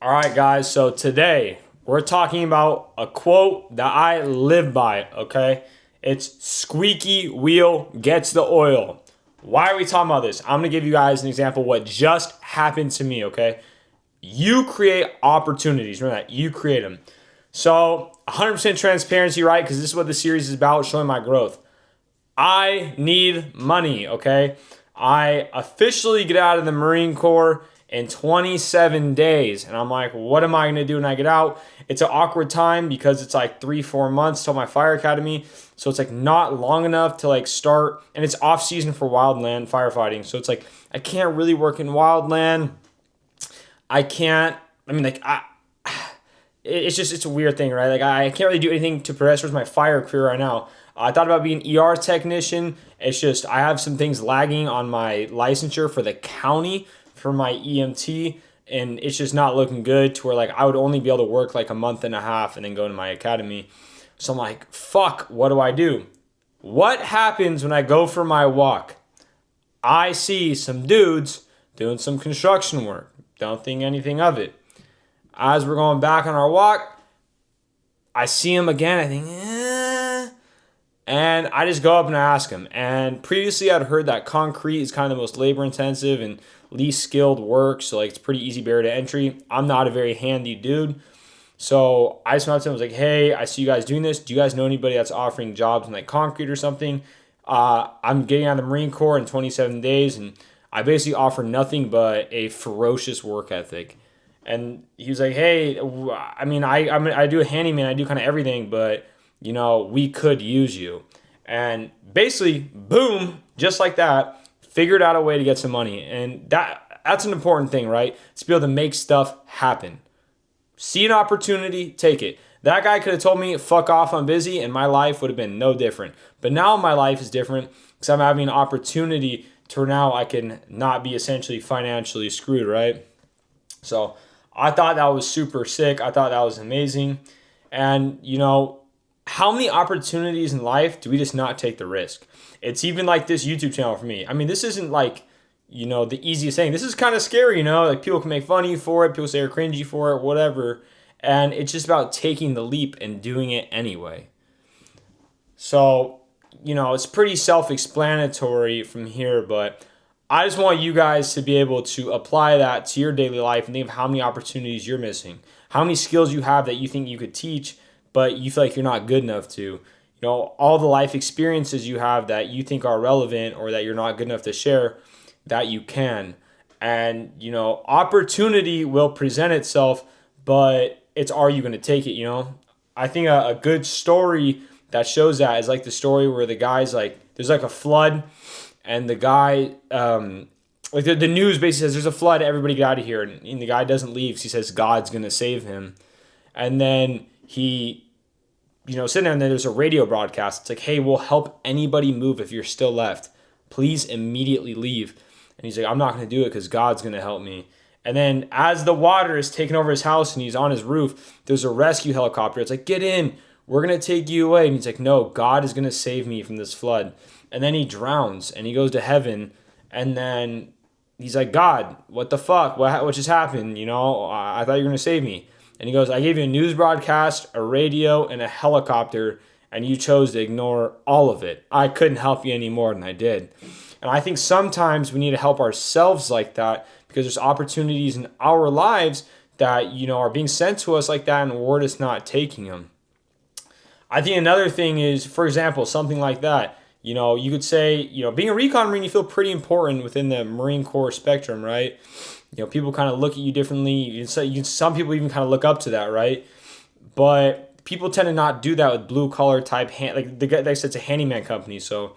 All right, guys. So today we're talking about a quote that I live by, okay? It's squeaky wheel gets the oil. Why are we talking about this? I'm going to give you guys an example of what just happened to me, okay? You create opportunities. Remember that. You create them. So 100% transparency, right? Because this is what the series is about, showing my growth. I need money, okay? I officially get out of the Marine Corps in 27 days. And I'm like, what am I going to do when I get out? It's an awkward time because it's like 3-4 months till my fire academy. So it's like not long enough to like start. And it's off season for wildland firefighting. So it's like, I can't really work in wildland. It's a weird thing, right? Like I can't really do anything to progress towards my fire career right now. I thought about being an ER technician. It's just I have some things lagging on my licensure for the county for my EMT, and it's just not looking good to where like I would only be able to work like a month and a half and then go to my academy. So I'm like, fuck, what do I do? What happens when I go for my walk? I see some dudes doing some construction work. Don't think anything of it. As we're going back on our walk, I see him again. I think, And I just go up and I ask him. And previously I'd heard that concrete is kind of the most labor intensive and least skilled work. So like it's pretty easy barrier to entry. I'm not a very handy dude. So I just went up to him and was like, hey, I see you guys doing this. Do you guys know anybody that's offering jobs in like concrete or something? I'm getting out of the Marine Corps in 27 days. And I basically offer nothing but a ferocious work ethic. And he was like, hey, I do a handyman. I do kind of everything, but we could use you. And basically, boom, just like that, figured out a way to get some money. And that's an important thing, right? To be able to make stuff happen. See an opportunity, take it. That guy could have told me, fuck off, I'm busy, and my life would have been no different. But now my life is different because I'm having an opportunity to where now I can not be essentially financially screwed, right? So I thought that was super sick. I thought that was amazing. And, how many opportunities in life do we just not take the risk? It's even like this YouTube channel for me. I mean, this isn't like, the easiest thing. This is kind of scary, like people can make fun of you for it. People say you're cringy for it, whatever. And it's just about taking the leap and doing it anyway. So, it's pretty self-explanatory from here, but I just want you guys to be able to apply that to your daily life and think of how many opportunities you're missing, how many skills you have that you think you could teach, but you feel like you're not good enough to. All the life experiences you have that you think are relevant or that you're not good enough to share, that you can. And, opportunity will present itself, but it's are you going to take it, I think a good story that shows that is like the story where the guy's like, there's like a flood, and the guy, like the news basically says there's a flood, everybody get out of here. And the guy doesn't leave. So he says God's going to save him. And then he, sitting there, and then there's a radio broadcast. It's like, hey, we'll help anybody move if you're still left. Please immediately leave. And he's like, I'm not going to do it because God's going to help me. And then as the water is taking over his house and he's on his roof, there's a rescue helicopter. It's like, get in. We're going to take you away. And he's like, no, God is going to save me from this flood. And then he drowns and he goes to heaven. And then he's like, God, what the fuck? What just happened? I thought you were going to save me. And he goes, I gave you a news broadcast, a radio, and a helicopter, and you chose to ignore all of it. I couldn't help you any more than I did. And I think sometimes we need to help ourselves like that because there's opportunities in our lives that, are being sent to us like that, and we're just not taking them. I think another thing is, for example, something like that. You could say, being a recon Marine, you feel pretty important within the Marine Corps spectrum, right? People kind of look at you differently. Some people even kind of look up to that, right? But people tend to not do that with blue collar type, like the guy that said it's a handyman company, so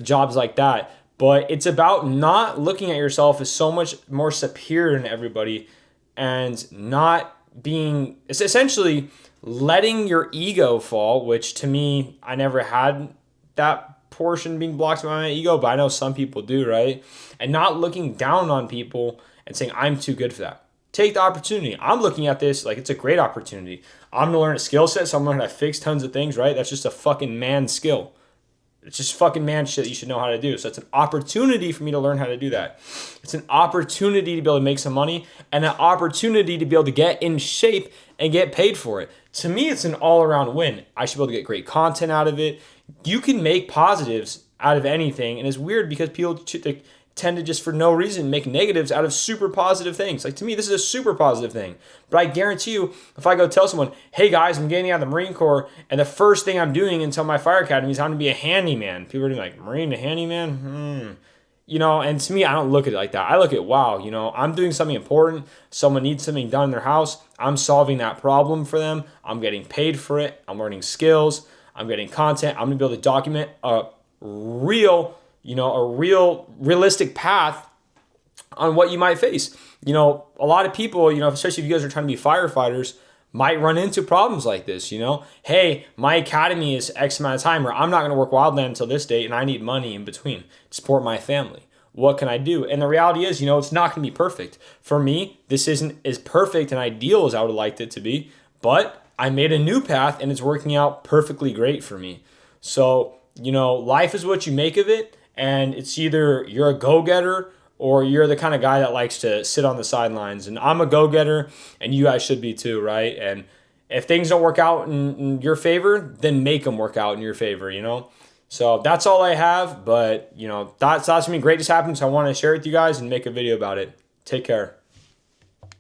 jobs like that. But it's about not looking at yourself as so much more superior than everybody and not being, it's essentially letting your ego fall, which to me, I never had that portion being blocked by my ego, but I know some people do, right? And not looking down on people and saying, I'm too good for that. Take the opportunity. I'm looking at this like it's a great opportunity. I'm going to learn a skill set, so I'm going to fix tons of things, right? That's just a fucking man skill. It's just fucking man shit that you should know how to do. So it's an opportunity for me to learn how to do that. It's an opportunity to be able to make some money and an opportunity to be able to get in shape and get paid for it. To me, it's an all-around win. I should be able to get great content out of it. You can make positives out of anything. And it's weird because people tend to just for no reason make negatives out of super positive things. Like to me, this is a super positive thing. But I guarantee you, if I go tell someone, hey guys, I'm getting out of the Marine Corps, and the first thing I'm doing until my fire academy is I'm gonna be a handyman. People are gonna be like, Marine to handyman? You know, and to me, I don't look at it like that. I look at, wow, you know, I'm doing something important. Someone needs something done in their house. I'm solving that problem for them. I'm getting paid for it. I'm learning skills. I'm getting content. I'm gonna be able to document a realistic path on what you might face. You know, a lot of people, you know, especially if you guys are trying to be firefighters, might run into problems like this, you know. Hey, my academy is X amount of time, or I'm not going to work wildland until this date, and I need money in between to support my family. What can I do? And the reality is, you know, it's not going to be perfect. For me, this isn't as perfect and ideal as I would have liked it to be, but I made a new path, and it's working out perfectly great for me. So, you know, life is what you make of it, and it's either you're a go-getter or you're the kind of guy that likes to sit on the sidelines. And I'm a go-getter, and you guys should be too, right? And if things don't work out in your favor, then make them work out in your favor, you know? So that's all I have, but, you know, that's something great just happened, so I want to share it with you guys and make a video about it. Take care.